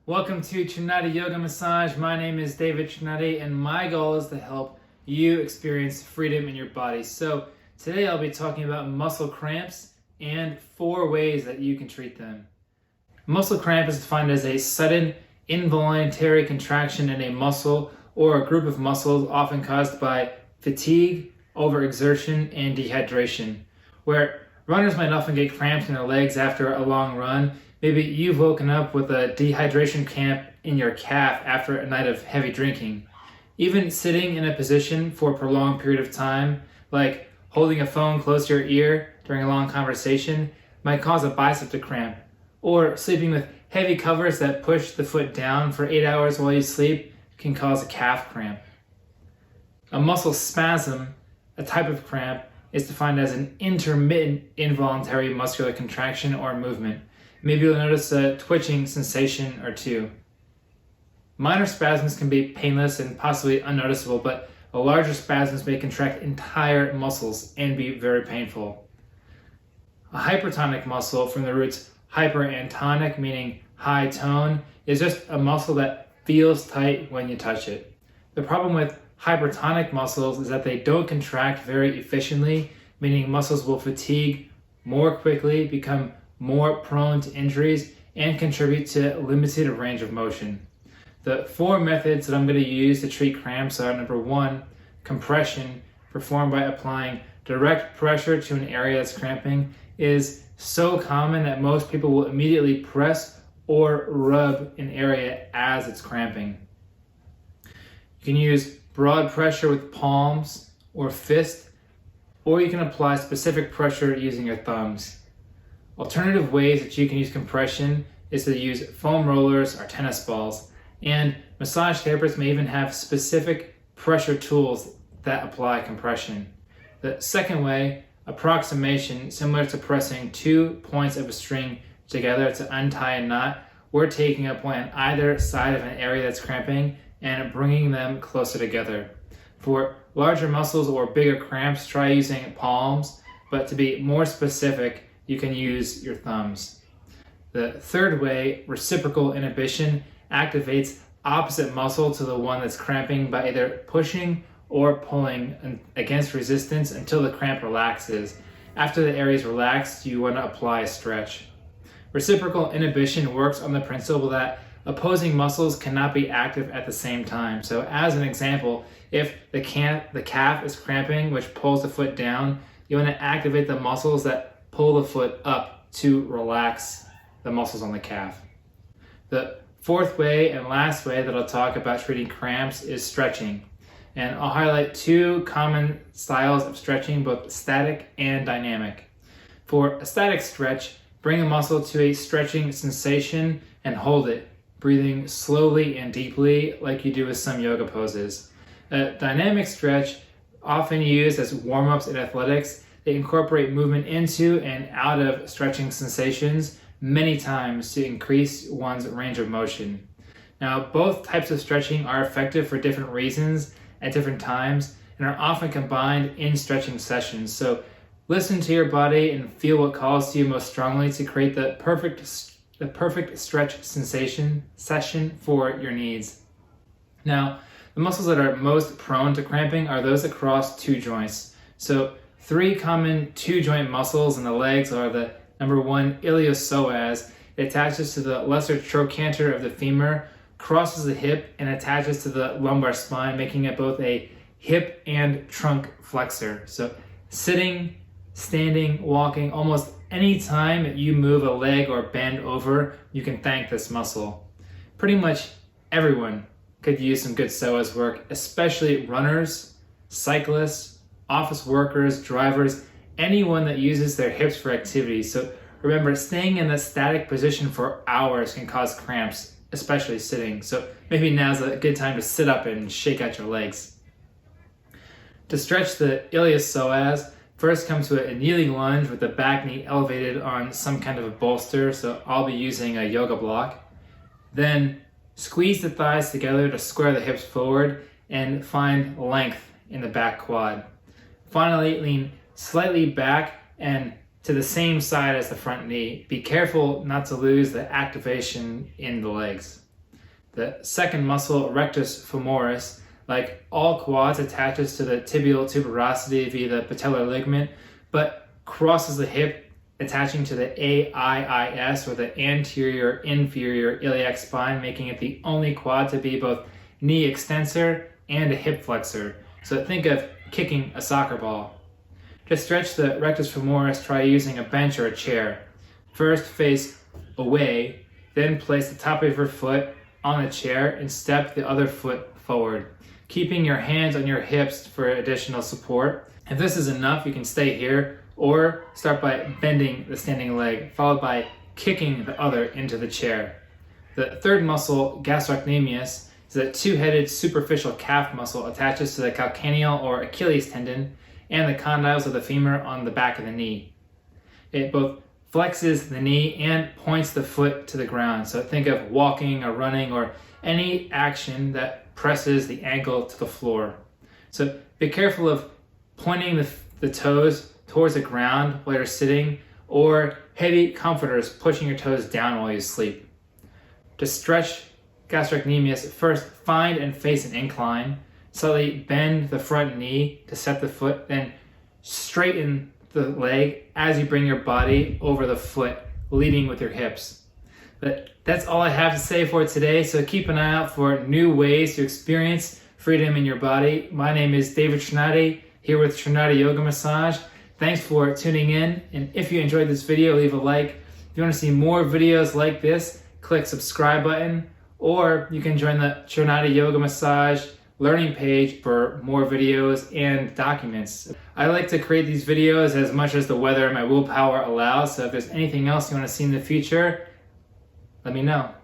Welcome to Trinity Yoga Massage. My name is David Trinity, and my goal is to help you experience freedom in your body. So today I'll be talking about muscle cramps and 4 ways that you can treat them. Muscle cramp is defined as a sudden involuntary contraction in a muscle or a group of muscles, often caused by fatigue, overexertion, and dehydration. Where runners might often get cramps in their legs after a long run. Maybe you've woken up with a dehydration cramp in your calf after a night of heavy drinking. Even sitting in a position for a prolonged period of time, like holding a phone close to your ear during a long conversation, might cause a bicep to cramp. Or sleeping with heavy covers that push the foot down for 8 hours while you sleep can cause a calf cramp. A muscle spasm, a type of cramp, is defined as an intermittent involuntary muscular contraction or movement. Maybe you'll notice a twitching sensation or two. Minor spasms can be painless and possibly unnoticeable, but larger spasms may contract entire muscles and be very painful. A hypertonic muscle, from the roots hyper and tonic, meaning high tone, is just a muscle that feels tight when you touch it. The problem with hypertonic muscles is that they don't contract very efficiently, meaning muscles will fatigue more quickly, become more prone to injuries, and contribute to limited range of motion. The 4 methods that I'm going to use to treat cramps are: number 1, compression, performed by applying direct pressure to an area that's cramping, is so common that most people will immediately press or rub an area as it's cramping. You can use broad pressure with palms or fist, or you can apply specific pressure using your thumbs. Alternative ways that you can use compression is to use foam rollers or tennis balls, and massage therapists may even have specific pressure tools that apply compression. The second way, approximation, similar to pressing 2 points of a string together to untie a knot. We're taking a point on either side of an area that's cramping and bringing them closer together. For larger muscles or bigger cramps, try using palms, but to be more specific, you can use your thumbs. The third way, reciprocal inhibition, activates opposite muscle to the one that's cramping by either pushing or pulling against resistance until the cramp relaxes. After the area is relaxed, you want to apply a stretch. Reciprocal inhibition works on the principle that opposing muscles cannot be active at the same time. So as an example, if the calf is cramping, which pulls the foot down, you want to activate the muscles that pull the foot up to relax the muscles on the calf. The 4th way and last way that I'll talk about treating cramps is stretching. And I'll highlight 2 common styles of stretching, both static and dynamic. For a static stretch, bring a muscle to a stretching sensation and hold it, breathing slowly and deeply like you do with some yoga poses. A dynamic stretch, often used as warm-ups in athletics, they incorporate movement into and out of stretching sensations many times to increase one's range of motion. Now, both types of stretching are effective for different reasons at different times and are often combined in stretching sessions. So listen to your body and feel what calls to you most strongly to create the perfect stretch session for your needs. Now, the muscles that are most prone to cramping are those that cross 2 joints. So 3 common 2-joint muscles in the legs are the number 1, iliopsoas. It attaches to the lesser trochanter of the femur, crosses the hip, and attaches to the lumbar spine, making it both a hip and trunk flexor. So sitting, standing, walking, almost any time you move a leg or bend over, you can thank this muscle. Pretty much everyone could use some good psoas work, especially runners, cyclists, office workers, drivers, anyone that uses their hips for activity. So remember, staying in a static position for hours can cause cramps, especially sitting. So maybe now's a good time to sit up and shake out your legs. To stretch the iliopsoas, first come to a kneeling lunge with the back knee elevated on some kind of a bolster. So I'll be using a yoga block. Then squeeze the thighs together to square the hips forward and find length in the back quad. Finally, lean slightly back and to the same side as the front knee. Be careful not to lose the activation in the legs. The second muscle, rectus femoris, like all quads, attaches to the tibial tuberosity via the patellar ligament, but crosses the hip, attaching to the AIIS, or the anterior inferior iliac spine, making it the only quad to be both knee extensor and a hip flexor. So think of kicking a soccer ball. To stretch the rectus femoris, try using a bench or a chair. First, face away, then place the top of your foot on the chair and step the other foot forward, keeping your hands on your hips for additional support. If this is enough, you can stay here or start by bending the standing leg, followed by kicking the other into the chair. The third muscle, gastrocnemius, is a two-headed superficial calf muscle, attaches to the calcaneal or Achilles tendon and the condyles of the femur on the back of the knee. It both flexes the knee and points the foot to the ground. So think of walking or running or any action that presses the ankle to the floor. So be careful of pointing the toes towards the ground while you're sitting, or heavy comforters pushing your toes down while you sleep. To stretch gastrocnemius, first find and face an incline. Slightly bend the front knee to set the foot, then straighten the leg as you bring your body over the foot, leading with your hips. But that's all I have to say for today, so keep an eye out for new ways to experience freedom in your body. My name is David Trinati, here with Trinati Yoga Massage. Thanks for tuning in, and if you enjoyed this video, leave a like. If you want to see more videos like this, click subscribe button, or you can join the Trinati Yoga Massage learning page for more videos and documents. I like to create these videos as much as the weather and my willpower allows, so if there's anything else you want to see in the future, let me know.